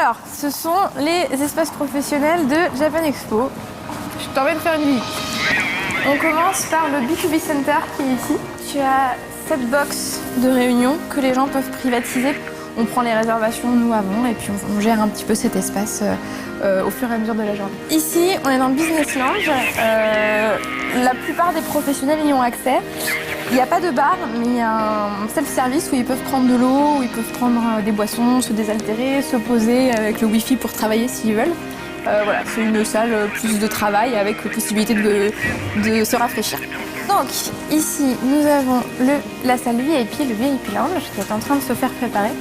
Alors, ce sont les espaces professionnels de Japan Expo. Je t'emmène faire une visite. On commence par le B2B Center qui est ici. Tu as 7 box de réunion que les gens peuvent privatiser. On prend les réservations nous avant et puis on gère un petit peu cet espace au fur et à mesure de la journée. Ici, on est dans le Business Lounge. La plupart des professionnels y ont accès. Il n'y a pas de bar, mais il y a un self-service où ils peuvent prendre de l'eau, où ils peuvent prendre des boissons, se désaltérer, se poser avec le Wi-Fi pour travailler s'ils veulent. Voilà, c'est une salle plus de travail avec possibilité de se rafraîchir. Donc ici, nous avons la salle VIP, le VIP Lounge, qui est en train de se faire préparer,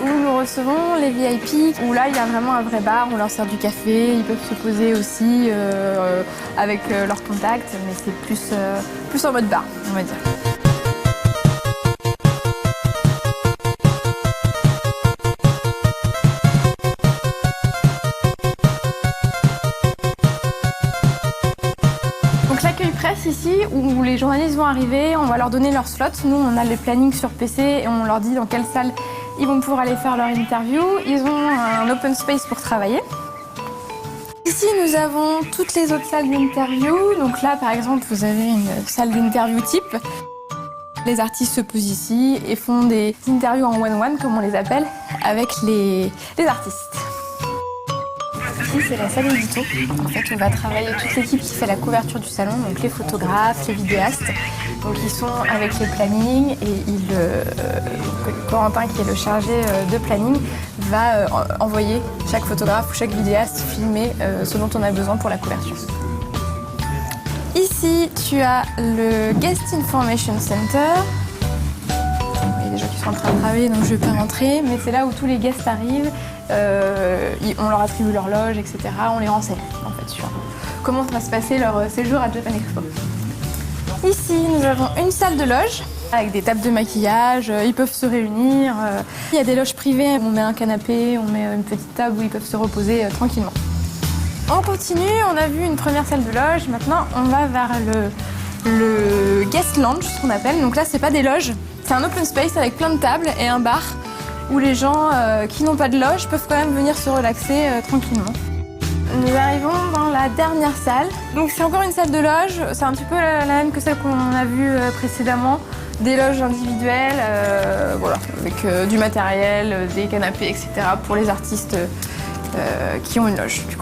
où nous recevons les VIP, où là il y a vraiment un vrai bar, on leur sert du café, ils peuvent se poser aussi avec leurs contacts, mais c'est plus en mode bar, on va dire. L'accueil presse ici, où les journalistes vont arriver, on va leur donner leur slot. Nous, on a les plannings sur PC et on leur dit dans quelle salle ils vont pouvoir aller faire leur interview. Ils ont un open space pour travailler. Ici, nous avons toutes les autres salles d'interview. Donc là, par exemple, vous avez une salle d'interview type. Les artistes se posent ici et font des interviews en one-one, comme on les appelle, avec les artistes. Ici, c'est la salle édito. En fait, on va travailler toute l'équipe qui fait la couverture du salon, donc les photographes, les vidéastes. Donc, ils sont avec les plannings et Corentin, qui est le chargé de planning, va envoyer chaque photographe ou chaque vidéaste filmer ce dont on a besoin pour la couverture. Ici, tu as le Guest Information Center. Il y a des gens qui sont en train de travailler, donc je ne vais pas rentrer, mais c'est là où tous les guests arrivent. On leur attribue leur loge, etc. On les renseigne en fait sur comment va se passer leur séjour à Japan Expo. Ici, nous avons une salle de loge avec des tables de maquillage. Ils peuvent se réunir. Il y a des loges privées. On met un canapé, on met une petite table où ils peuvent se reposer tranquillement. On continue. On a vu une première salle de loge. Maintenant, on va vers le guest lounge, ce qu'on appelle. Donc là, c'est pas des loges. C'est un open space avec plein de tables et un bar, où les gens qui n'ont pas de loge peuvent quand même venir se relaxer tranquillement. Nous arrivons dans la dernière salle. Donc c'est encore une salle de loge, c'est un petit peu la même que celle qu'on a vue précédemment. Des loges individuelles, voilà, avec du matériel, des canapés, etc. pour les artistes qui ont une loge. Du coup.